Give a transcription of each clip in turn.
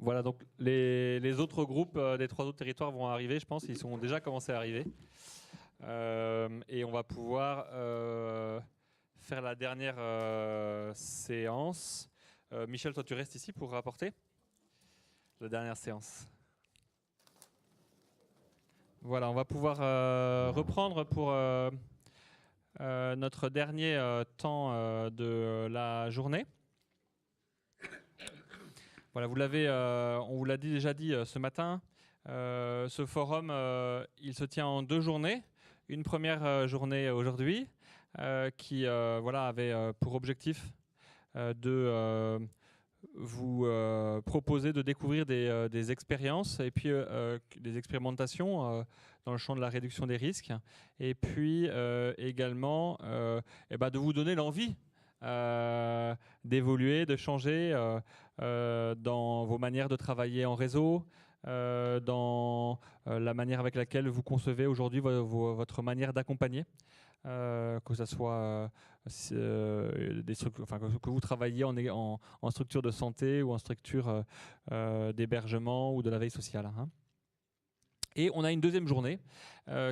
Voilà, donc les autres groupes des 3 autres territoires vont arriver, je pense. Ils sont déjà commencés à arriver. Et on va pouvoir faire la dernière séance. Michel, toi, tu restes ici pour rapporter la dernière séance. Voilà, on va pouvoir reprendre pour notre dernier temps de la journée. Voilà, on vous l'a déjà dit ce matin. Ce forum, il se tient en 2 journées. Une première journée aujourd'hui qui avait pour objectif de vous proposer de découvrir des expériences et puis des expérimentations dans le champ de la réduction des risques, et puis également de vous donner l'envie d'évoluer, de changer dans vos manières de travailler en réseau, dans la manière avec laquelle vous concevez aujourd'hui votre manière d'accompagner. Que ce soit que vous travailliez en structure de santé ou en structure d'hébergement ou de la veille sociale. Hein. Et on a une deuxième journée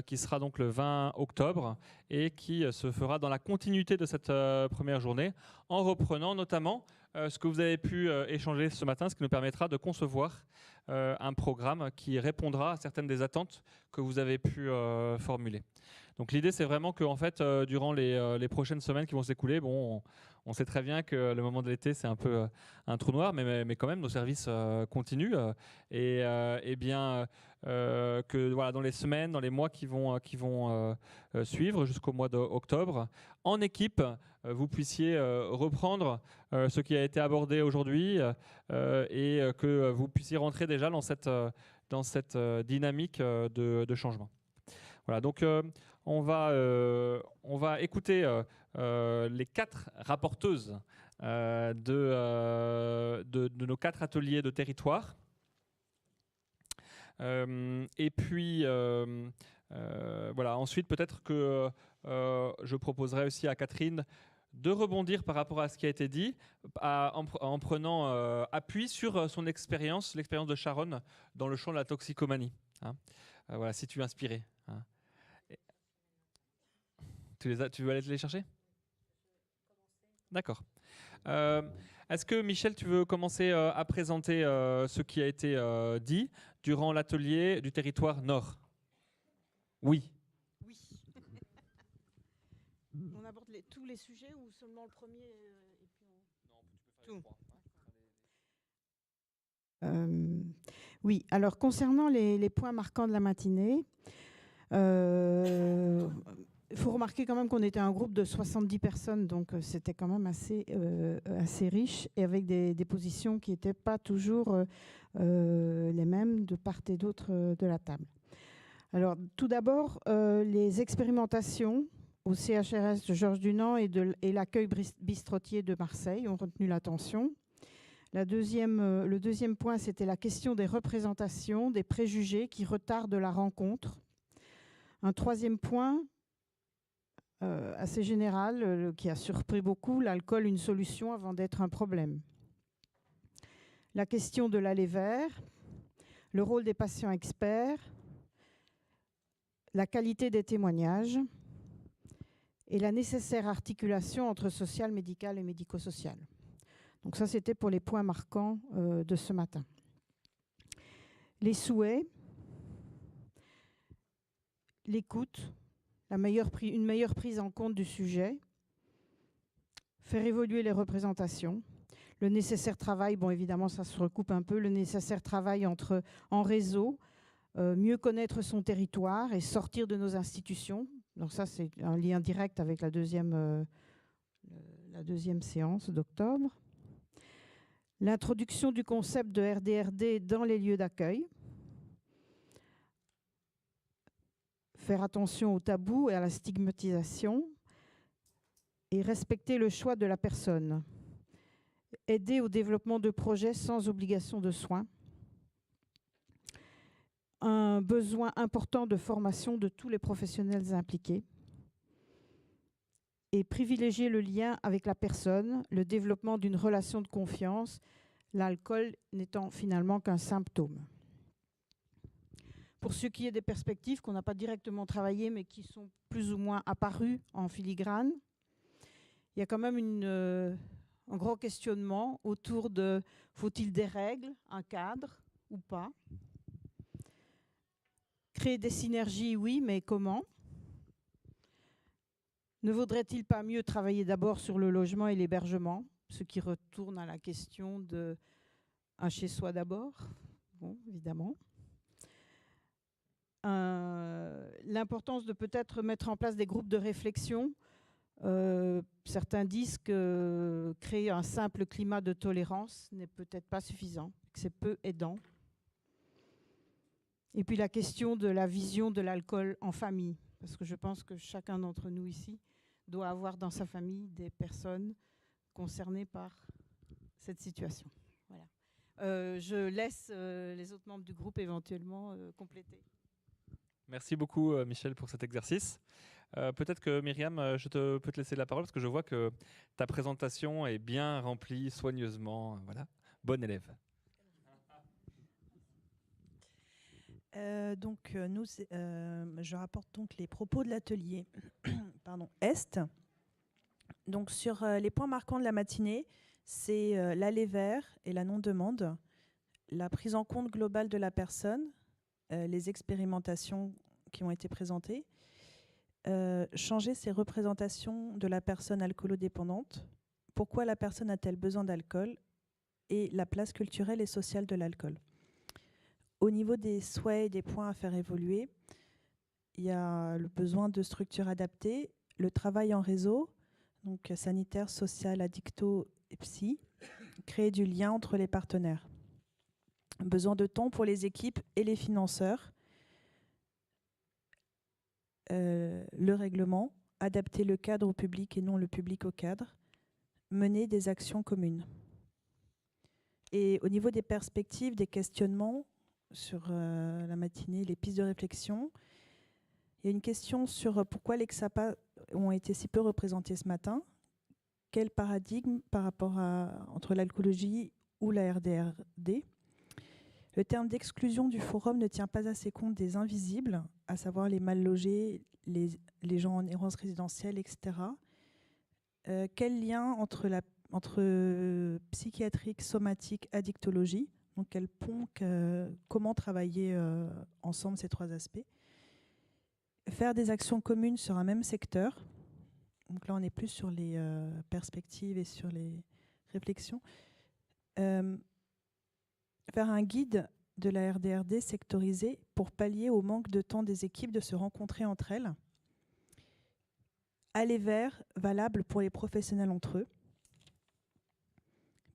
qui sera donc le 20 octobre et qui se fera dans la continuité de cette première journée en reprenant notamment ce que vous avez pu échanger ce matin, ce qui nous permettra de concevoir un programme qui répondra à certaines des attentes que vous avez pu formuler. Donc l'idée, c'est vraiment que en fait, durant les prochaines semaines qui vont s'écouler, on sait très bien que le moment de l'été, c'est un peu un trou noir, mais quand même, nos services continuent. Et bien que voilà, dans les semaines, dans les mois qui vont suivre jusqu'au mois d'octobre, en équipe, vous puissiez reprendre ce qui a été abordé aujourd'hui et que vous puissiez rentrer déjà dans cette dynamique de changement. Voilà, donc on va écouter les 4 rapporteuses de nos 4 ateliers de territoire. Et puis, voilà, ensuite, peut-être que je proposerai aussi à Catherine de rebondir par rapport à ce qui a été dit, en prenant appui sur son expérience, l'expérience de Sharon dans le champ de la toxicomanie. Hein. Voilà, si tu es inspiré. Hein. Tu veux aller te les chercher ? D'accord. Est-ce que Michel, tu veux commencer à présenter ce qui a été dit durant l'atelier du territoire Nord ? Oui. Oui. On aborde tous les sujets ou seulement le premier et puis on... Non, tu peux faire les 3. Oui, alors concernant les points marquants de la matinée, il faut remarquer quand même qu'on était un groupe de 70 personnes, donc c'était quand même assez riche et avec des positions qui n'étaient pas toujours les mêmes de part et d'autre de la table. Alors tout d'abord, les expérimentations au CHRS de Georges Dunant et l'accueil bistrotier de Marseille ont retenu l'attention. Le deuxième point, c'était la question des représentations, des préjugés qui retardent la rencontre. Un troisième point, assez général, qui a surpris beaucoup, l'alcool, une solution avant d'être un problème. La question de l'aller vers, le rôle des patients experts, la qualité des témoignages et la nécessaire articulation entre social, médical et médico-social. Donc ça, c'était pour les points marquants de ce matin. Les souhaits, l'écoute, une meilleure prise en compte du sujet, faire évoluer les représentations, le nécessaire travail, bon évidemment ça se recoupe un peu, le nécessaire travail en réseau, mieux connaître son territoire et sortir de nos institutions. Donc ça c'est un lien direct avec la deuxième séance d'octobre. L'introduction du concept de RDRD dans les lieux d'accueil. Faire attention aux tabous et à la stigmatisation et respecter le choix de la personne. Aider au développement de projets sans obligation de soins. Un besoin important de formation de tous les professionnels impliqués. Et privilégier le lien avec la personne, le développement d'une relation de confiance, l'alcool n'étant finalement qu'un symptôme. Pour ce qui est des perspectives qu'on n'a pas directement travaillées, mais qui sont plus ou moins apparues en filigrane, il y a quand même un gros questionnement autour de faut-il des règles, un cadre ou pas? Créer des synergies, oui, mais comment? Ne vaudrait-il pas mieux travailler d'abord sur le logement et l'hébergement, ce qui retourne à la question de un chez-soi d'abord? Bon, évidemment. L'importance de peut-être mettre en place des groupes de réflexion. Certains disent que créer un simple climat de tolérance n'est peut-être pas suffisant, que c'est peu aidant. Et puis la question de la vision de l'alcool en famille, parce que je pense que chacun d'entre nous ici doit avoir dans sa famille des personnes concernées par cette situation. Voilà. Je laisse les autres membres du groupe éventuellement compléter. Merci beaucoup Michel pour cet exercice. Peut-être que Myriam, je peux te laisser la parole parce que je vois que ta présentation est bien remplie soigneusement. Voilà, bon élève. Je rapporte donc les propos de l'atelier Est. Donc sur les points marquants de la matinée, c'est l'aller vers et la non-demande, la prise en compte globale de la personne, les expérimentations qui ont été présentées, changer ses représentations de la personne alcoolodépendante, pourquoi la personne a-t-elle besoin d'alcool et la place culturelle et sociale de l'alcool. Au niveau des souhaits et des points à faire évoluer, il y a le besoin de structures adaptées, le travail en réseau, donc sanitaire, social, addicto et psy, créer du lien entre les partenaires. Besoin de temps pour les équipes et les financeurs. Le règlement, adapter le cadre au public et non le public au cadre. Mener des actions communes. Et au niveau des perspectives, des questionnements sur la matinée, les pistes de réflexion, il y a une question sur pourquoi les XAPA ont été si peu représentés ce matin. Quel paradigme par rapport entre l'alcoolologie ou la RDRD? Le terme d'exclusion du forum ne tient pas assez compte des invisibles, à savoir les mal logés, les gens en errance résidentielle, etc. Quel lien entre psychiatrique, somatique, addictologie? Donc quel pont, comment travailler ensemble ces trois aspects? Faire des actions communes sur un même secteur. Donc là, on est plus sur les perspectives et sur les réflexions. Faire un guide de la RDRD sectorisé pour pallier au manque de temps des équipes de se rencontrer entre elles. Aller vers, valable pour les professionnels entre eux.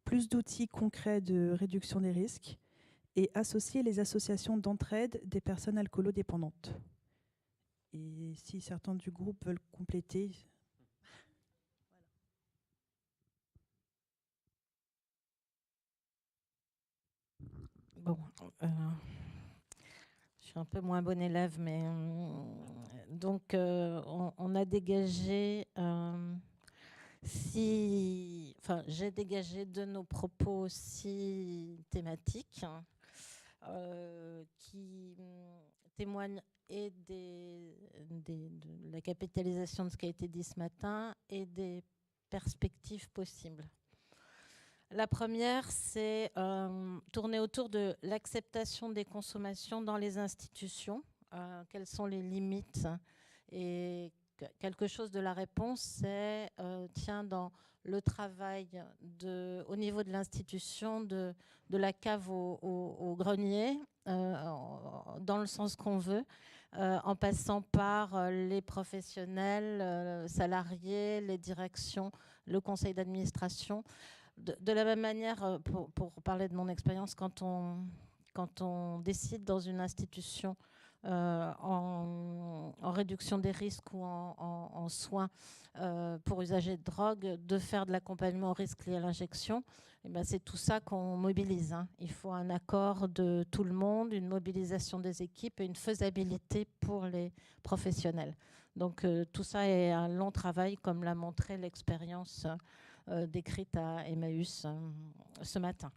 Plus d'outils concrets de réduction des risques et associer les associations d'entraide des personnes alcoolodépendantes. Et si certains du groupe veulent compléter... Bon, je suis un peu moins bon élève, mais donc on a dégagé j'ai dégagé de nos propos 6 thématiques qui témoignent et de la capitalisation de ce qui a été dit ce matin et des perspectives possibles. La première, c'est tourner autour de l'acceptation des consommations dans les institutions. Quelles sont les limites? Et quelque chose de la réponse, c'est dans le travail au niveau de l'institution, de la cave au grenier, dans le sens qu'on veut, en passant par les professionnels, salariés, les directions, le conseil d'administration. De la même manière, pour parler de mon expérience, quand on décide dans une institution en réduction des risques ou en soins pour usagers de drogue, de faire de l'accompagnement au risque lié à l'injection, c'est tout ça qu'on mobilise. Il faut un accord de tout le monde, une mobilisation des équipes et une faisabilité pour les professionnels. Donc tout ça est un long travail, comme l'a montré l'expérience décrite à Emmaüs ce matin.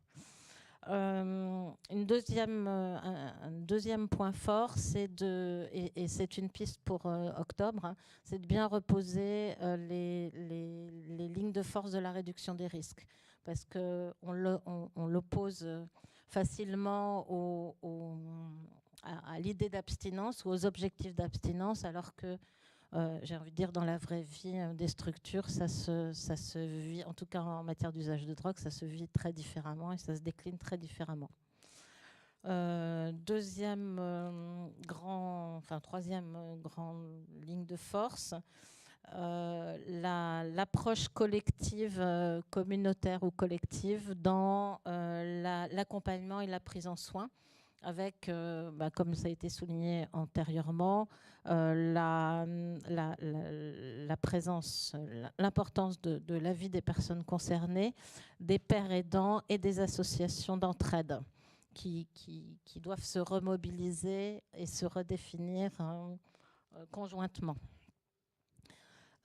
Un deuxième point fort, et c'est une piste pour octobre, hein, c'est de bien reposer les lignes de force de la réduction des risques. Parce qu'on l'oppose facilement à l'idée d'abstinence ou aux objectifs d'abstinence, alors que j'ai envie de dire, dans la vraie vie des structures, ça se vit, en tout cas en matière d'usage de drogue, ça se vit très différemment et ça se décline très différemment. Troisième grande ligne de force, l'approche collective, communautaire ou collective dans l'accompagnement et la prise en soin, avec, comme ça a été souligné antérieurement, la présence, l'importance de l'avis des personnes concernées, des pairs aidants et des associations d'entraide qui doivent se remobiliser et se redéfinir conjointement.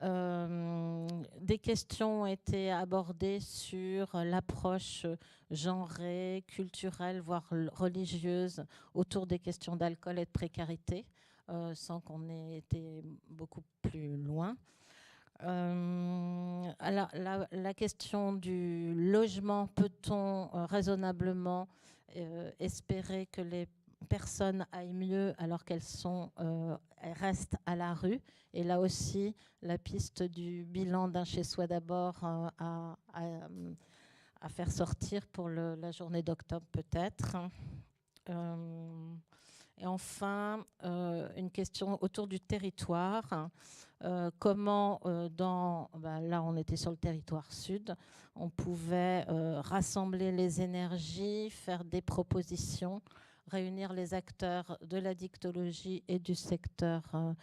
Des questions ont été abordées sur l'approche genrée, culturelle, voire religieuse autour des questions d'alcool et de précarité, sans qu'on ait été beaucoup plus loin. La question du logement, peut-on raisonnablement espérer que les personnes aillent mieux alors qu'elles restent à la rue? Et là aussi, la piste du bilan d'un chez-soi d'abord à faire sortir pour la journée d'octobre peut-être. Et enfin, une question autour du territoire. Comment, là on était sur le territoire sud, on pouvait rassembler les énergies, faire des propositions, réunir les acteurs de la dictologie et du secteur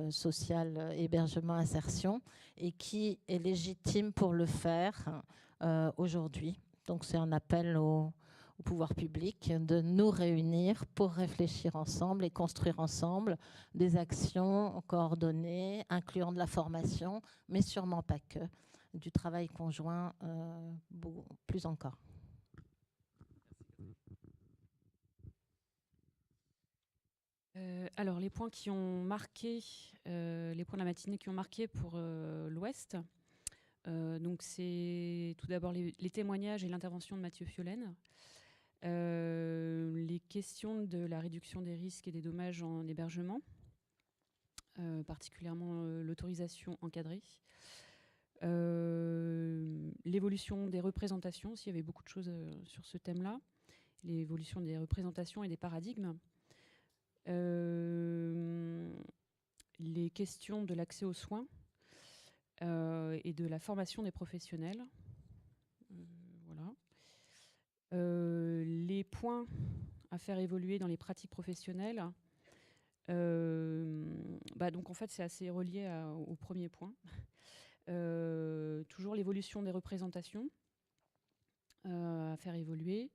social, hébergement, insertion, et qui est légitime pour le faire aujourd'hui. Donc c'est un appel au pouvoir public de nous réunir pour réfléchir ensemble et construire ensemble des actions coordonnées, incluant de la formation, mais sûrement pas que, du travail conjoint, plus encore. Alors, les points qui ont marqué, les points de la matinée qui ont marqué pour l'Ouest, donc c'est tout d'abord les témoignages et l'intervention de Mathieu Fiolaine, les questions de la réduction des risques et des dommages en hébergement, particulièrement l'autorisation encadrée, l'évolution des représentations, s'il y avait beaucoup de choses sur ce thème-là, l'évolution des représentations et des paradigmes, les questions de l'accès aux soins et de la formation des professionnels. Voilà. Les points à faire évoluer dans les pratiques professionnelles. Donc en fait, c'est assez relié au premier point. Toujours l'évolution des représentations à faire évoluer.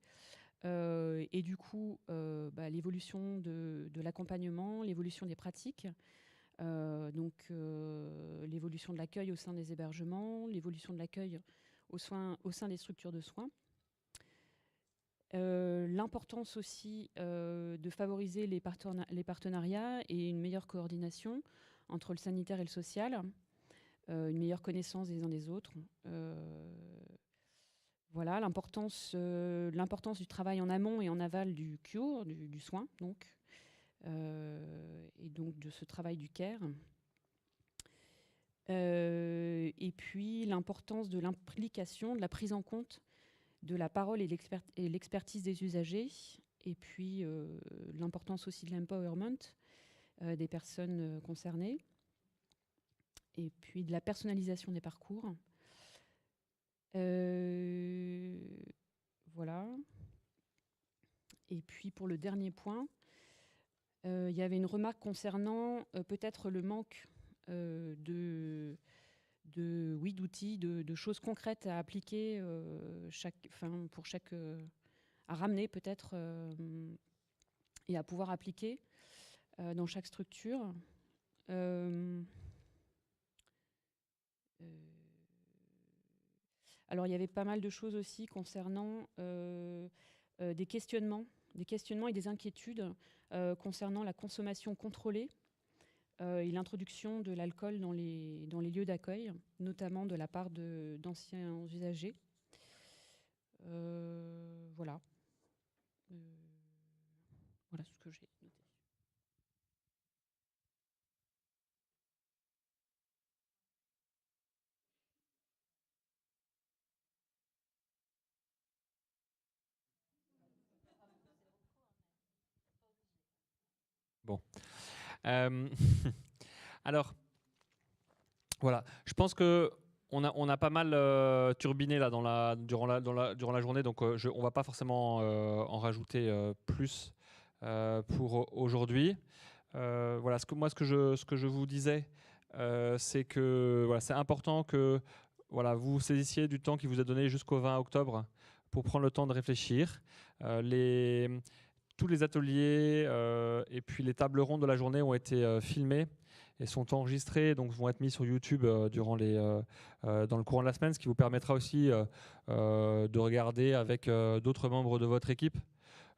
Et du coup, l'évolution de l'accompagnement, l'évolution des pratiques, l'évolution de l'accueil au sein des hébergements, l'évolution de l'accueil au sein des structures de soins. L'importance aussi de favoriser les partenariats et une meilleure coordination entre le sanitaire et le social, une meilleure connaissance des uns des autres. Voilà, l'importance du travail en amont et en aval du cure, du soin, donc, et donc de ce travail du care. Et puis l'importance de l'implication, de la prise en compte de la parole et l'expertise des usagers, et puis l'importance aussi de l'empowerment des personnes concernées, et puis de la personnalisation des parcours. Voilà. Et puis pour le dernier point, il y avait une remarque concernant peut-être le manque d'outils, de choses concrètes à appliquer, à ramener peut-être et à pouvoir appliquer dans chaque structure. Alors, il y avait pas mal de choses aussi concernant des questionnements et des inquiétudes concernant la consommation contrôlée et l'introduction de l'alcool dans les lieux d'accueil, notamment de la part d'anciens usagers. Voilà. Voilà ce que j'ai noté. Bon. Alors, voilà. Je pense que on a pas mal turbiné là durant la journée, donc on ne va pas forcément en rajouter plus pour aujourd'hui. Voilà, ce que je vous disais, c'est que voilà, c'est important que voilà, vous saisissiez du temps qui vous est donné jusqu'au 20 octobre pour prendre le temps de réfléchir. Tous les ateliers et puis les tables rondes de la journée ont été filmés et sont enregistrés, donc vont être mis sur YouTube dans le courant de la semaine, ce qui vous permettra aussi de regarder avec d'autres membres de votre équipe,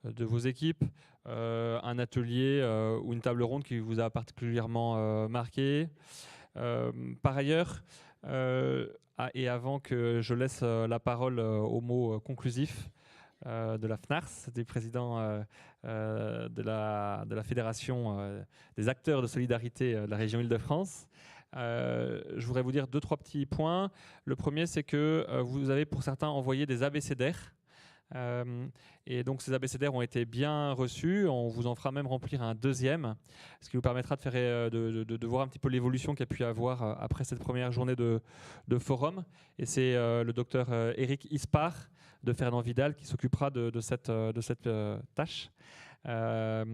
de vos équipes, un atelier ou une table ronde qui vous a particulièrement marqué. Par ailleurs, et avant que je laisse la parole au mot conclusif de la FNARS, du président de la Fédération des acteurs de solidarité de la région Île-de-France, je voudrais vous dire 2-3 petits points. Le premier, c'est que vous avez pour certains envoyé des abécédaires. Et donc ces abécédaires ont été bien reçus. On vous en fera même remplir un deuxième, ce qui vous permettra de faire de voir un petit peu l'évolution qu'il y a pu y avoir après cette première journée de forum. Et c'est le docteur Eric Ispar de Fernand Vidal qui s'occupera de cette tâche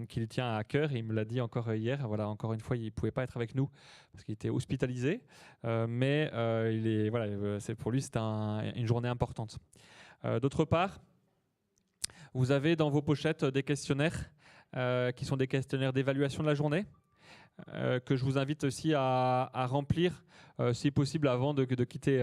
qui lui tient à cœur. Il me l'a dit encore hier. Voilà, encore une fois, il ne pouvait pas être avec nous parce qu'il était hospitalisé, mais pour lui c'est une journée importante. D'autre part, vous avez dans vos pochettes des questionnaires qui sont des questionnaires d'évaluation de la journée que je vous invite aussi à remplir si possible avant de quitter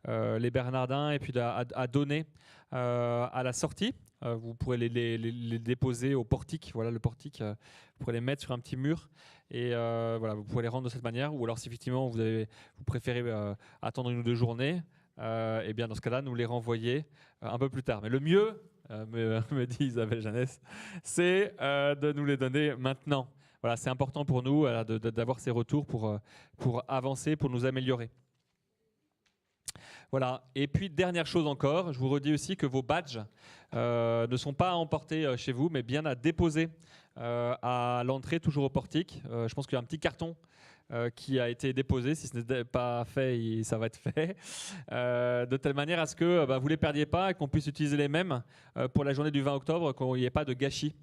les Bernardins et puis à donner à la sortie. Vous pourrez les déposer au portique. Voilà le portique. Vous pourrez les mettre sur un petit mur et voilà, vous pouvez les rendre de cette manière. Ou alors si effectivement vous préférez attendre 1 ou 2 journées, et bien dans ce cas-là, nous les renvoyer un peu plus tard. Mais le mieux, me dit Isabelle Jeannès, c'est de nous les donner maintenant. Voilà, c'est important pour nous d'avoir ces retours pour avancer, pour nous améliorer. Voilà. Et puis, dernière chose encore, je vous redis aussi que vos badges ne sont pas à emporter chez vous, mais bien à déposer à l'entrée, toujours au portique. Je pense qu'il y a un petit carton qui a été déposé. Si ce n'est pas fait, ça va être fait. De telle manière à ce que vous ne les perdiez pas et qu'on puisse utiliser les mêmes pour la journée du 20 octobre, qu'il n'y ait pas de gâchis.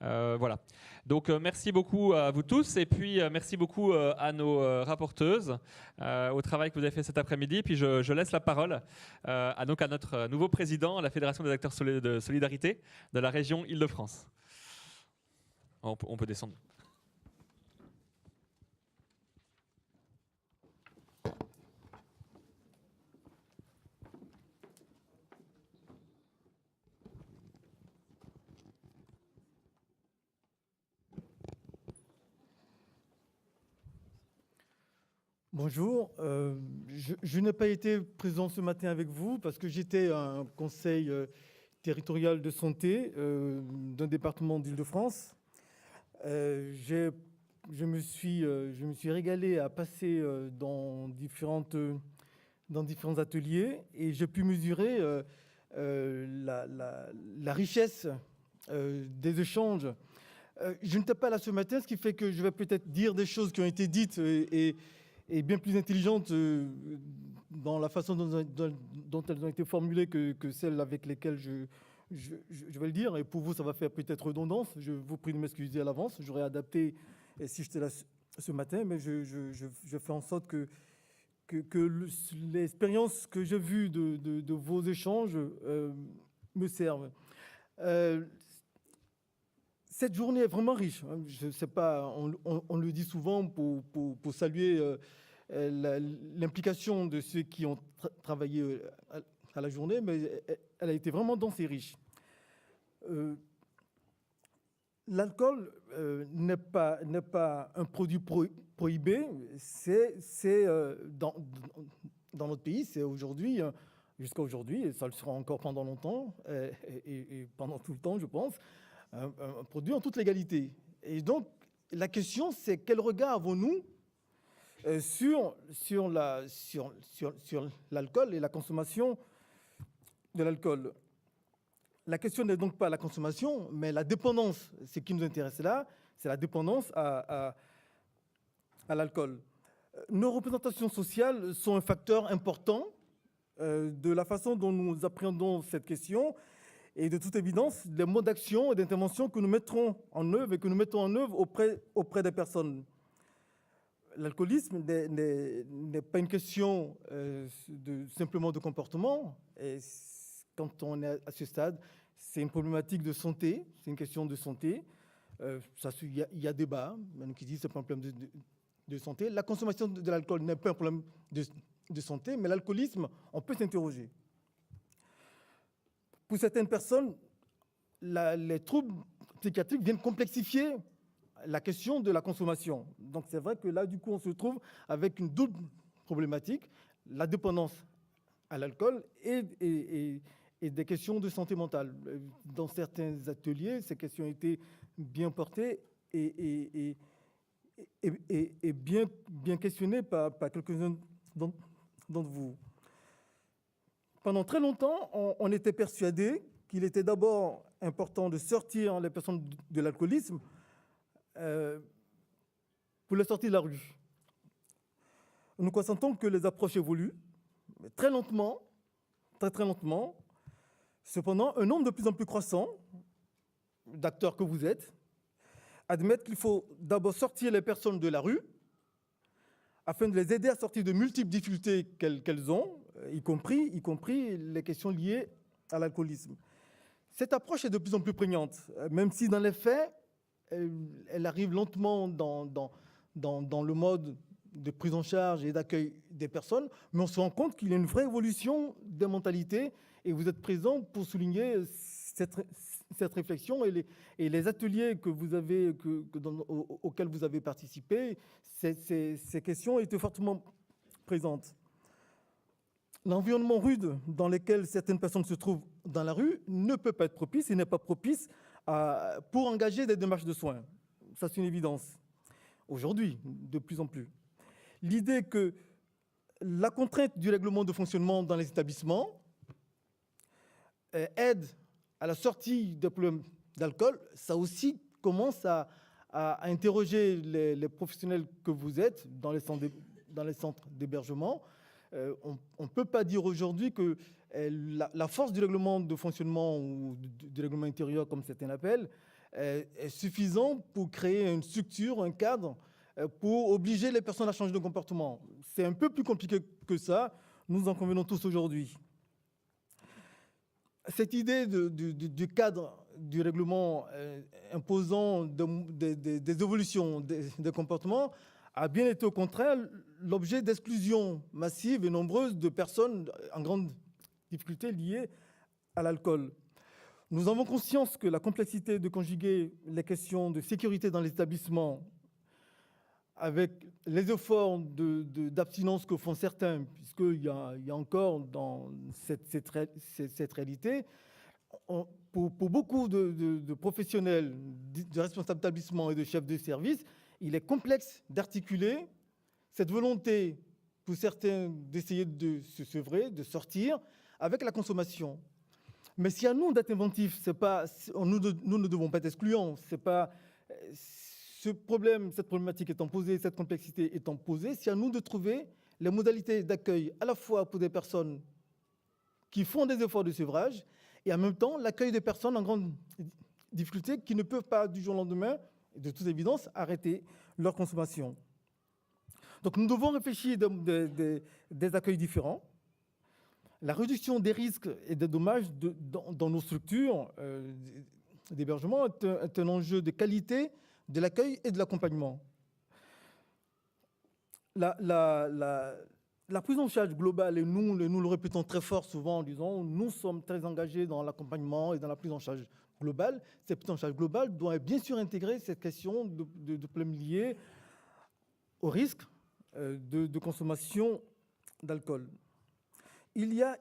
Voilà. Donc merci beaucoup à vous tous et puis merci beaucoup à nos rapporteuses au travail que vous avez fait cet après-midi. Puis je laisse la parole à notre nouveau président à la Fédération des acteurs de solidarité de la région Île-de-France. On peut descendre. Bonjour, je n'ai pas été présent ce matin avec vous parce que j'étais à un conseil territorial de santé d'un département d'Île-de-France. Je me suis régalé à passer dans différents ateliers et j'ai pu mesurer la richesse des échanges. Je n'étais pas là ce matin, ce qui fait que je vais peut-être dire des choses qui ont été dites et bien plus intelligentes dans la façon dont elles ont été formulées que celles avec lesquelles je vais le dire. Et pour vous, ça va faire peut-être redondance. Je vous prie de m'excuser à l'avance. J'aurais adapté si j'étais là ce matin, mais je fais en sorte que l'expérience que j'ai vue de vos échanges me serve. Cette journée est vraiment riche. Je sais pas, on le dit souvent pour saluer l'implication de ceux qui ont travaillé à la journée, mais elle a été vraiment dense et riche. l'alcool n'est pas un produit prohibé. C'est dans notre pays, c'est aujourd'hui, jusqu'à aujourd'hui, et ça le sera encore pendant longtemps, et pendant tout le temps, je pense, un produit en toute légalité. Et donc, la question, c'est quel regard avons-nous sur l'alcool et la consommation de l'alcool. La question n'est donc pas la consommation, mais la dépendance. Ce qui nous intéresse là, c'est la dépendance à l'alcool. Nos représentations sociales sont un facteur important de la façon dont nous appréhendons cette question et de toute évidence, les modes d'action et d'intervention que nous mettrons en œuvre et que nous mettons en œuvre auprès des personnes. L'alcoolisme n'est pas une question simplement de comportement. Et quand on est à ce stade, c'est une problématique de santé, c'est une question de santé. Il y a débat, même qui disent que ce n'est pas un problème de santé. La consommation de l'alcool n'est pas un problème de santé, mais l'alcoolisme, on peut s'interroger. Pour certaines personnes, les troubles psychiatriques viennent complexifier la question de la consommation. Donc c'est vrai que là, du coup, on se trouve avec une double problématique, la dépendance à l'alcool et des questions de santé mentale. Dans certains ateliers, ces questions ont été bien portées et bien questionnées par quelques-uns d'entre vous. Pendant très longtemps, on était persuadé qu'il était d'abord important de sortir les personnes de l'alcoolisme pour les sortir de la rue. Nous consentons que les approches évoluent, mais très lentement, très lentement. Cependant, un nombre de plus en plus croissant d'acteurs que vous êtes admettent qu'il faut d'abord sortir les personnes de la rue afin de les aider à sortir de multiples difficultés qu'elles ont, y compris les questions liées à l'alcoolisme. Cette approche est de plus en plus prégnante, même si dans les faits, elle arrive lentement dans le mode de prise en charge et d'accueil des personnes, mais on se rend compte qu'il y a une vraie évolution des mentalités et vous êtes présents pour souligner cette réflexion et les ateliers que vous avez, auxquels vous avez participé, ces questions étaient fortement présentes. L'environnement rude dans lequel certaines personnes se trouvent dans la rue ne peut pas être propice, il n'est pas propice pour engager des démarches de soins. Ça, c'est une évidence. Aujourd'hui, de plus en plus. L'idée que la contrainte du règlement de fonctionnement dans les établissements aide à la sortie des problèmes d'alcool, ça aussi commence à interroger les professionnels que vous êtes dans les centres d'hébergement. On ne peut pas dire aujourd'hui que la force du règlement de fonctionnement ou du règlement intérieur, comme certains l'appellent, est suffisant pour créer une structure, un cadre, pour obliger les personnes à changer de comportement. C'est un peu plus compliqué que ça, nous en convenons tous aujourd'hui. Cette idée du cadre du règlement imposant des évolutions des comportements a bien été au contraire l'objet d'exclusions massives et nombreuses de personnes en grande difficulté liées à l'alcool. Nous avons conscience que la complexité de conjuguer les questions de sécurité dans les établissements avec les efforts d'abstinence que font certains, puisqu'il y a encore dans cette réalité, pour beaucoup de professionnels, de responsables d'établissement et de chefs de service, il est complexe d'articuler cette volonté pour certains d'essayer de se sevrer, de sortir, avec la consommation. Mais si à nous d'être inventifs, nous ne devons pas être excluants. Cette problématique étant posée, cette complexité étant posée, c'est à nous de trouver les modalités d'accueil à la fois pour des personnes qui font des efforts de sevrage et en même temps l'accueil des personnes en grande difficulté qui ne peuvent pas du jour au lendemain, de toute évidence, arrêter leur consommation. Donc nous devons réfléchir des accueils différents. La réduction des risques et des dommages dans nos structures d'hébergement est un enjeu de qualité de l'accueil et de l'accompagnement. La prise en charge globale, et nous le répétons très fort souvent en disant nous sommes très engagés dans l'accompagnement et dans la prise en charge globale. Cette prise en charge globale doit bien sûr intégrer cette question de problèmes liés au risque de consommation d'alcool. Il y a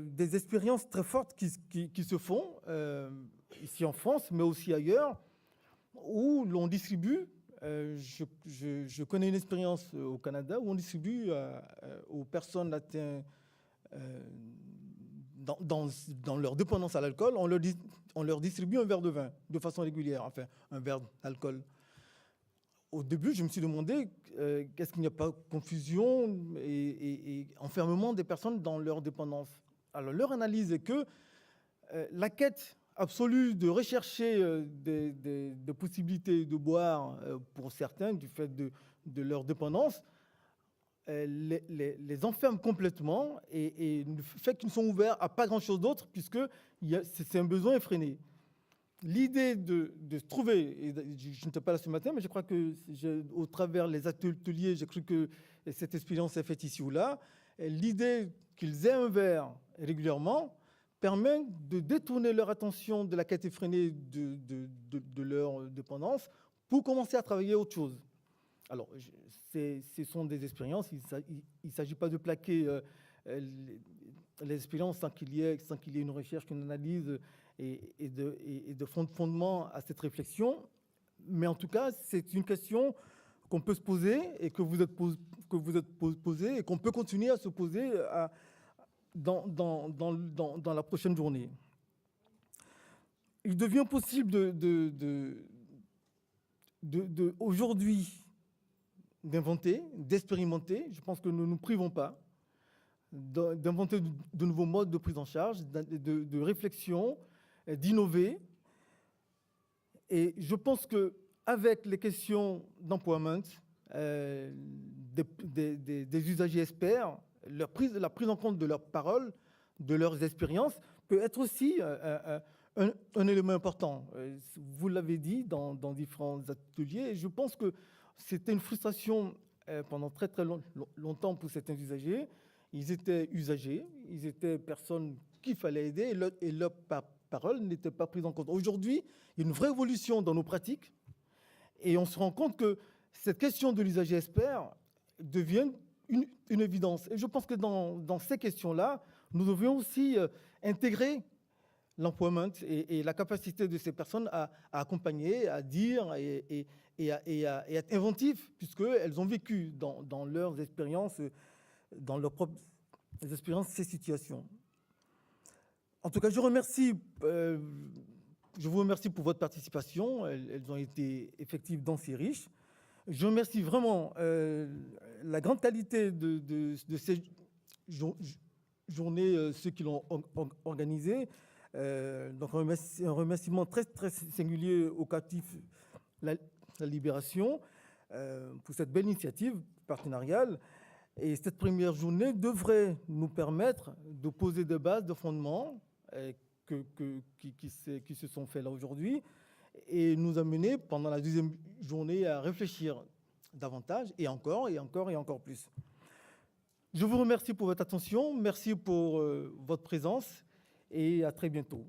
des expériences très fortes qui se font ici en France, mais aussi ailleurs, où l'on distribue. Je connais une expérience au Canada où on distribue aux personnes atteintes dans leur dépendance à l'alcool, on leur distribue un verre de vin de façon régulière, enfin un verre d'alcool. Au début, je me suis demandé qu'est-ce qu'il n'y a pas de confusion et enfermement des personnes dans leur dépendance. Alors leur analyse est que la quête absolue de rechercher des possibilités de boire pour certains du fait de leur dépendance les enferme complètement et le fait qu'ils sont ouverts à pas grand-chose d'autre puisque c'est un besoin effréné. L'idée de se trouver, et je n'étais pas là ce matin, mais je crois que au travers les ateliers, j'ai cru que cette expérience est faite ici ou là, l'idée qu'ils aient un verre régulièrement permet de détourner leur attention de la quête effrénée de leur dépendance pour commencer à travailler autre chose. Alors, ce sont des expériences, il ne s'agit pas de plaquer les expériences sans qu'il y ait une recherche, une analyse et de fondement à cette réflexion. Mais en tout cas, c'est une question qu'on peut se poser et que vous êtes posé et qu'on peut continuer à se poser dans la prochaine journée. Il devient possible aujourd'hui d'inventer, d'expérimenter. Je pense que nous ne nous privons pas d'inventer de nouveaux modes de prise en charge, de réflexion, d'innover. Et je pense qu'avec les questions d'empowerment, des usagers experts, la prise en compte de leurs paroles, de leurs expériences, peut être aussi un élément important. Vous l'avez dit dans différents ateliers, et je pense que c'était une frustration pendant très très longtemps pour certains usagers. Ils étaient usagers, ils étaient personnes qu'il fallait aider et leur parole n'était pas prise en compte. Aujourd'hui, il y a une vraie évolution dans nos pratiques et on se rend compte que cette question de l'usager expert devient une évidence. Et je pense que dans ces questions-là, nous devons aussi intégrer l'empowerment et la capacité de ces personnes à accompagner, à dire et à être inventifs, puisqu'elles ont vécu dans leurs expériences, dans leurs propres expériences, ces situations. En tout cas, je vous remercie pour votre participation. Elles ont été effectives, denses et riches. Je remercie vraiment la grande qualité de ces journées, ceux qui l'ont organisé. Donc un remerciement très, très singulier au collectif La Libération pour cette belle initiative partenariale. Et cette première journée devrait nous permettre de poser des bases de fondement qui se sont faits là aujourd'hui et nous amener pendant la deuxième journée à réfléchir davantage et encore plus. Je vous remercie pour votre attention, merci pour votre présence et à très bientôt.